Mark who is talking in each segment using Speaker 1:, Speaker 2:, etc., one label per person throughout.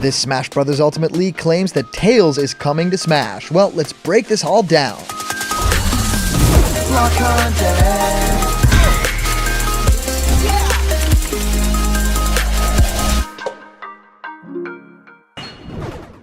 Speaker 1: This Smash Bros. Ultimate leak claims that Tails is coming to Smash. Well, let's break this all down.
Speaker 2: Block content.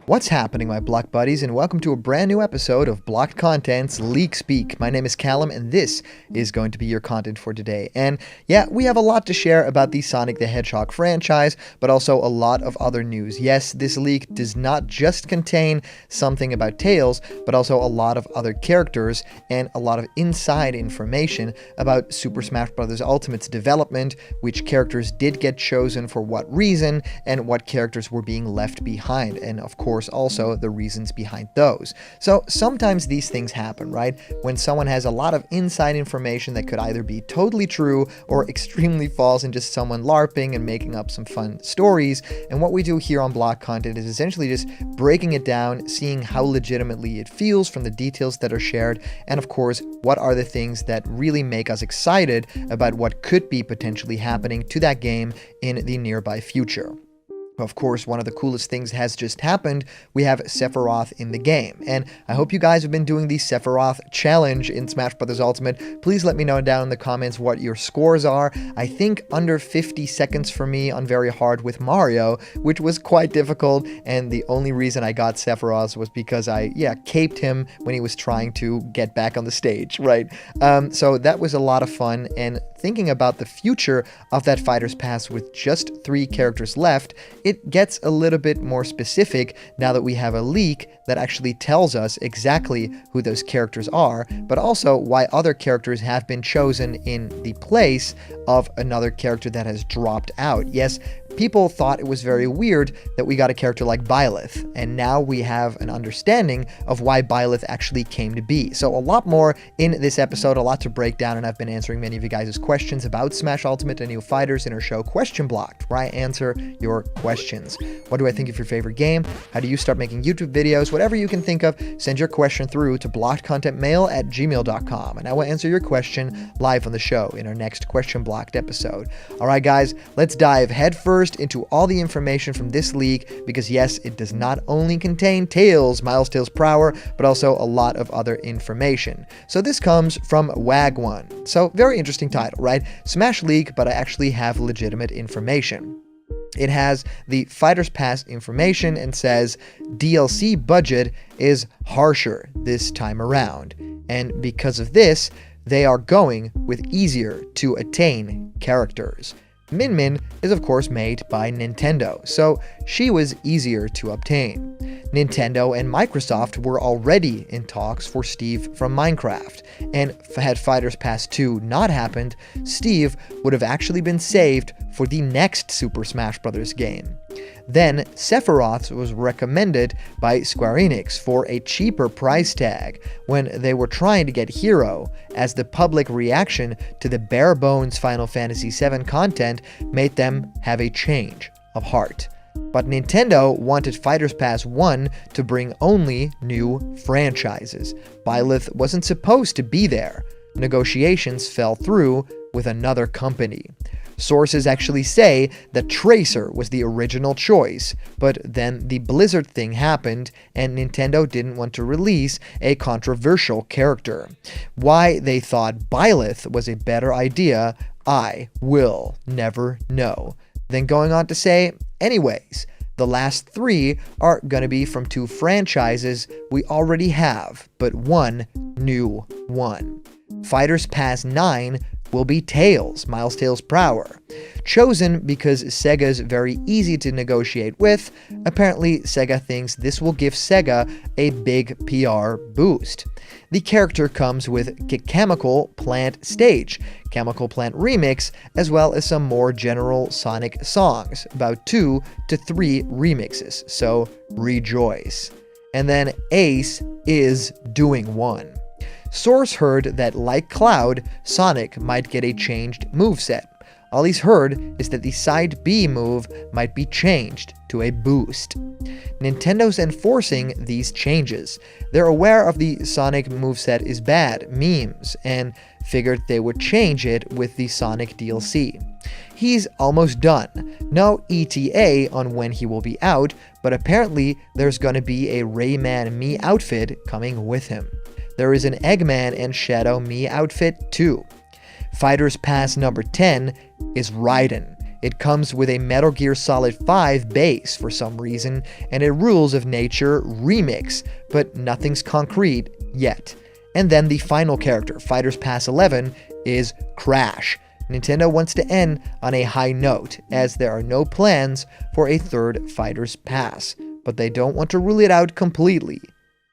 Speaker 1: What's happening, my Block buddies, and welcome to a brand new episode of Blocked Content's Leak Speak. My name is Callum, and this is going to be your content for today. And yeah, we have a lot to share about the Sonic the Hedgehog franchise, but also a lot of other news. Yes, this leak does not just contain something about Tails, but also a lot of other characters and a lot of inside information about Super Smash Bros. Ultimate's development, which characters did get chosen for what reason, and what characters were being left behind, and of course also the reasons behind those. So sometimes these things happen, right? When someone has a lot of inside information that could either be totally true or extremely false and just someone LARPing and making up some fun stories. And what we do here on Block Content is essentially just breaking it down, seeing how legitimately it feels from the details that are shared, and of course, what are the things that really make us excited about what could be potentially happening to that game in the nearby future. Of course, one of the coolest things has just happened. We have Sephiroth in the game, and I hope you guys have been doing the Sephiroth challenge in Smash Bros. Ultimate. Please let me know down in the comments what your scores are. I think under 50 seconds for me on very hard with Mario, which was quite difficult, and the only reason I got Sephiroth was because I caped him when he was trying to get back on the stage, right? So that was a lot of fun, and thinking about the future of that Fighter's Pass with just 3 characters left, it gets a little bit more specific now that we have a leak that actually tells us exactly who those characters are, but also why other characters have been chosen in the place of another character that has dropped out. Yes, people thought it was very weird that we got a character like Byleth, and now we have an understanding of why Byleth actually came to be. So a lot more in this episode, a lot to break down, and I've been answering many of you guys' questions about Smash Ultimate and new fighters in our show Question Blocked, where I answer your questions. What do I think of your favorite game? How do you start making YouTube videos? Whatever you can think of, send your question through to blockedcontentmail@gmail.com, and I will answer your question live on the show in our next Question Blocked episode. Alright guys, let's dive headfirst into all the information from this leak, because yes, it does not only contain Tails, Miles Tails Prower, but also a lot of other information. So this comes from Wag1. So very interesting title, right? Smash leak, but I actually have legitimate information. It has the Fighter's Pass information and says DLC budget is harsher this time around, and because of this, they are going with easier to attain characters. Min Min is of course made by Nintendo, so she was easier to obtain. Nintendo and Microsoft were already in talks for Steve from Minecraft, and had Fighter's Pass 2 not happened, Steve would have actually been saved for the next Super Smash Bros. Game. Then Sephiroth was recommended by Square Enix for a cheaper price tag when they were trying to get Hero, as the public reaction to the bare bones Final Fantasy VII content made them have a change of heart. But Nintendo wanted Fighter's Pass 1 to bring only new franchises. Byleth wasn't supposed to be there. Negotiations fell through with another company. Sources actually say that Tracer was the original choice, but then the Blizzard thing happened and Nintendo didn't want to release a controversial character. Why they thought Byleth was a better idea, I will never know. Then going on to say, anyways, the last 3 are gonna be from 2 franchises we already have, but one new one. Fighter's Pass 9 will be Tails, Miles Tails Prower. Chosen because Sega's very easy to negotiate with, apparently Sega thinks this will give Sega a big PR boost. The character comes with Chemical Plant Stage, Chemical Plant Remix, as well as some more general Sonic songs, about 2 to 3 remixes, so rejoice. And then Ace is doing one. Source heard that, like Cloud, Sonic might get a changed moveset. All he's heard is that the side B move might be changed to a boost. Nintendo's enforcing these changes. They're aware of the Sonic moveset is bad memes and figured they would change it with the Sonic DLC. He's almost done. No ETA on when he will be out, but apparently there's going to be a Rayman Mii outfit coming with him. There is an Eggman and Shadow Mii outfit too. Fighters Pass number 10 is Raiden. It comes with a Metal Gear Solid 5 base for some reason and a Rules of Nature remix, but nothing's concrete yet. And then the final character, Fighters Pass 11, is Crash. Nintendo wants to end on a high note, as there are no plans for a third Fighters Pass, but they don't want to rule it out completely.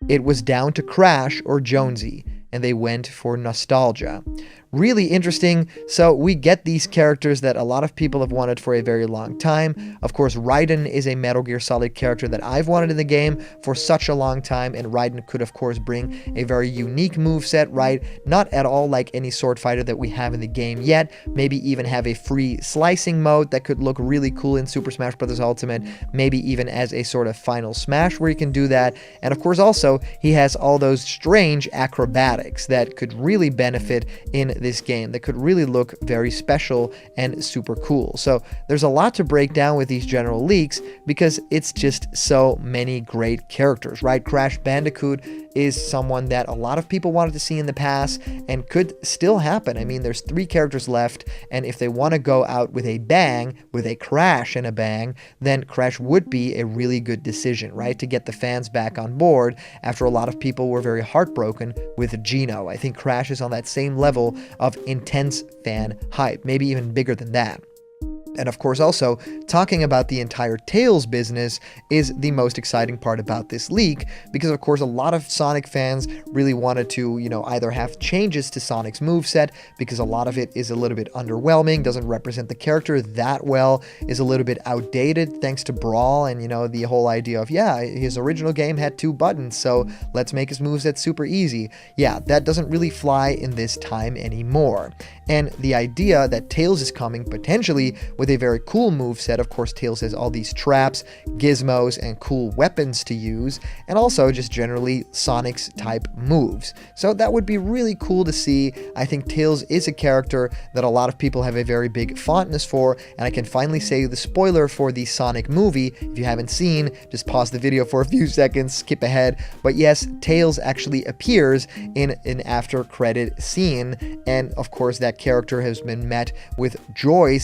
Speaker 1: It was down to Crash or Jonesy, and they went for nostalgia. Really interesting. So we get these characters that a lot of people have wanted for a very long time. Of course, Raiden is a Metal Gear Solid character that I've wanted in the game for such a long time, and Raiden could of course bring a very unique moveset, right? Not at all like any sword fighter that we have in the game yet. Maybe even have a free slicing mode that could look really cool in Super Smash Bros. Ultimate, maybe even as a sort of final smash where you can do that. And of course also, he has all those strange acrobatics that could really benefit in this game, that could really look very special and super cool. So there's a lot to break down with these general leaks because it's just so many great characters, right? Crash Bandicoot is someone that a lot of people wanted to see in the past and could still happen. I mean, there's 3 characters left, and if they want to go out with a bang, with a Crash and a bang, then Crash would be a really good decision, right? To get the fans back on board after a lot of people were very heartbroken with Geno. I think Crash is on that same level of intense fan hype, maybe even bigger than that. And of course also, talking about the entire Tails business is the most exciting part about this leak, because of course a lot of Sonic fans really wanted to, either have changes to Sonic's moveset, because a lot of it is a little bit underwhelming, doesn't represent the character that well, is a little bit outdated thanks to Brawl, and the whole idea of, his original game had 2 buttons, so let's make his moveset super easy. Yeah, that doesn't really fly in this time anymore. And the idea that Tails is coming potentially with a very cool moveset. Of course, Tails has all these traps, gizmos, and cool weapons to use, and also just generally Sonic's type moves. So that would be really cool to see. I think Tails is a character that a lot of people have a very big fondness for, and I can finally say the spoiler for the Sonic movie. If you haven't seen, just pause the video for a few seconds, skip ahead. But yes, Tails actually appears in an after credit scene, and of course that character has been met with joy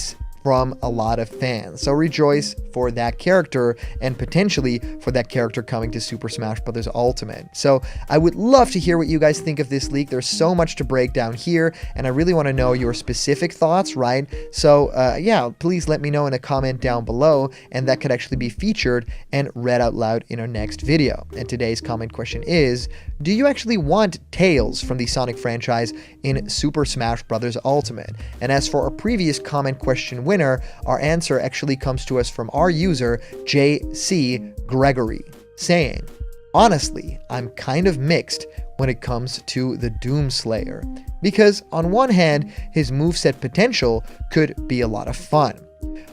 Speaker 1: from a lot of fans. So rejoice for that character, and potentially for that character coming to Super Smash Bros. Ultimate. So I would love to hear what you guys think of this leak. There's so much to break down here, and I really want to know your specific thoughts, right? So please let me know in a comment down below, and that could actually be featured and read out loud in our next video. And today's comment question is, do you actually want Tails from the Sonic franchise in Super Smash Bros. Ultimate? And as for our previous comment question winner, our answer actually comes to us from our user, JC Gregory, saying, honestly, I'm kind of mixed when it comes to the Doomslayer, because on one hand, his moveset potential could be a lot of fun.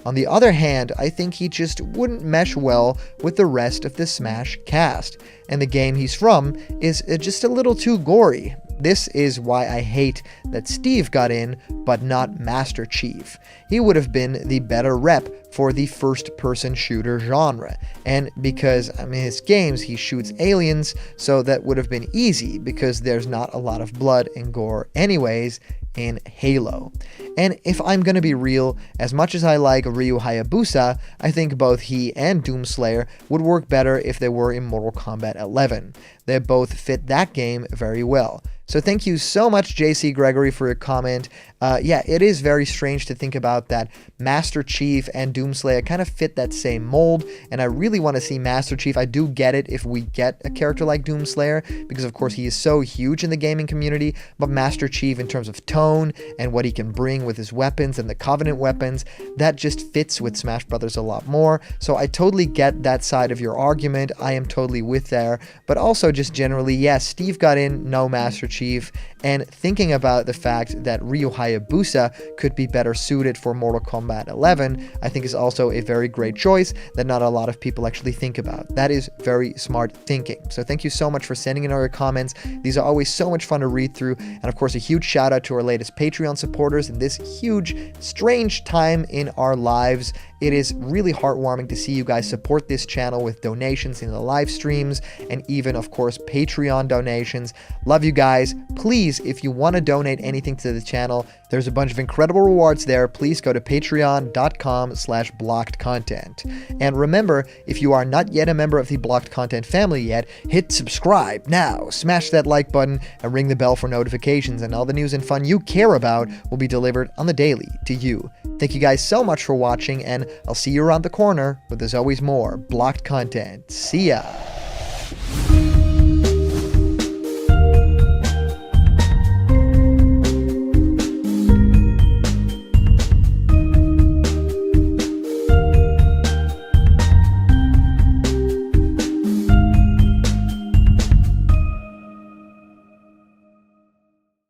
Speaker 1: On the other hand, I think he just wouldn't mesh well with the rest of the Smash cast, and the game he's from is just a little too gory. This is why I hate that Steve got in, but not Master Chief. He would have been the better rep for the first-person shooter genre, and because in his games he shoots aliens, so that would have been easy because there's not a lot of blood and gore anyways in Halo. And if I'm gonna be real, as much as I like Ryu Hayabusa, I think both he and Doomslayer would work better if they were in Mortal Kombat 11. They both fit that game very well. So thank you so much, JC Gregory, for your comment. It is very strange to think about that Master Chief and Doomslayer kind of fit that same mold, and I really want to see Master Chief. I do get it if we get a character like Doomslayer, because of course he is so huge in the gaming community, but Master Chief in terms of tone and what he can bring with his weapons and the Covenant weapons, that just fits with Smash Brothers a lot more. So I totally get that side of your argument. I am totally with there, but also just generally, yes, Steve got in, no Master Chief, and thinking about the fact that Ryu Hayabusa could be better suited for Mortal Kombat 11, I think is also a very great choice that not a lot of people actually think about. That is very smart thinking. So thank you so much for sending in all your comments. These are always so much fun to read through. And of course, a huge shout out to our latest Patreon supporters in this huge, strange time in our lives. It is really heartwarming to see you guys support this channel with donations in the live streams and even, of course, Patreon donations. Love you guys. Please, if you want to donate anything to the channel, there's a bunch of incredible rewards there. Please go to patreon.com/blockedcontent. And remember, if you are not yet a member of the Blocked Content family yet, hit subscribe now. Smash that like button and ring the bell for notifications, and all the news and fun you care about will be delivered on the daily to you. Thank you guys so much for watching, and I'll see you around the corner, but there's always more Blocked Content. See ya!